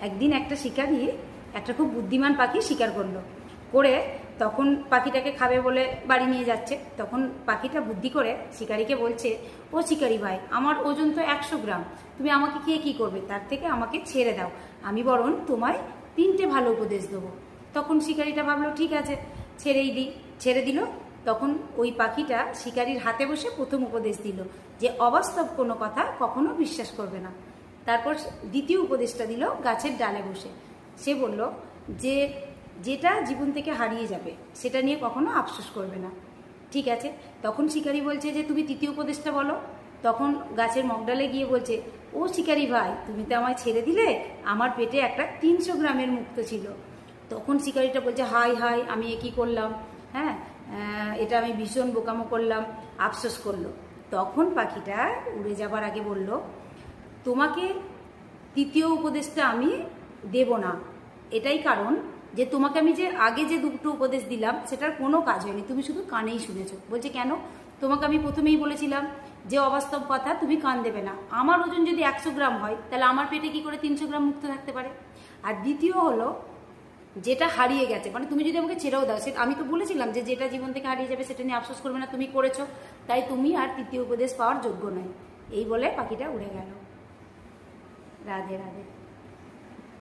একদিন একটা শিকারি একটা খুব বুদ্ধিমান পাখি শিকার করলো, করে তখন পাখিটাকে খাবে বলে বাড়ি নিয়ে যাচ্ছে। তখন পাখিটা বুদ্ধি করে শিকারিকে বলছে, ও শিকারি ভাই, আমার ওজন তো 100 গ্রাম, তুমি আমাকে খেয়ে কী করবে, তার থেকে আমাকে ছেড়ে দাও, আমি বরং তোমায় 3টে ভালো উপদেশ দেবো। তখন শিকারিটা ভাবলো ঠিক আছে, ছেড়ে দিল। তখন ওই পাখিটা শিকারির হাতে বসে প্রথম উপদেশ দিল যে অবাস্তব কোনো কথা কখনো বিশ্বাস করবে না। তারপর দ্বিতীয় উপদেশটা দিল গাছের ডালে বসে। সে বলল যে যেটা জীবন থেকে হারিয়ে যাবে সেটা নিয়ে কখনো আফসোস করবে না। ঠিক আছে, তখন শিকারি বলছে যে তুমি তৃতীয় উপদেশটা বলো। তখন গাছের মগডালে গিয়ে বলছে, ও শিকারি ভাই, তুমি তো আমায় ছেড়ে দিলে, আমার পেটে একটা 300 গ্রামের মুক্তো ছিল। তখন শিকারিটা বলছে, হাই হাই, আমি এ কী করলাম, হ্যাঁ, এটা আমি ভীষণ বোকামো করলাম, আফসোস করলো। তখন পাখিটা উড়ে যাবার আগে বলল, তোমাকে তৃতীয় উপদেশটা আমি দেব না, এটাই কারণ যে তোমাকে আমি যে আগে যে দুটো উপদেশ দিলাম সেটার কোনো কাজ হয়নি, তুমি শুধু কানেই শুনেছো। বলছে কেন, তোমাকে আমি প্রথমেই বলেছিলাম যে অবাস্তব কথা তুমি কান দেবে না, আমার ওজন যদি 100 গ্রাম হয় তাহলে আমার পেটে কি করে 300 গ্রাম মুক্ত থাকতে পারে। আর দ্বিতীয় হলো যেটা হারিয়ে গেছে, মানে তুমি যদি আমাকে ছেড়েও দাও, সেটা আমি তো বলেছিলাম যে যেটা জীবন থেকে হারিয়ে যাবে সেটা নিয়ে আফসোস করবে না, তুমি করেছো, তাই তুমি আর তৃতীয় উপদেশ পাওয়ার যোগ্য নয়। এই বলে পাখিটা উড়ে গেল। রাধে রাধে।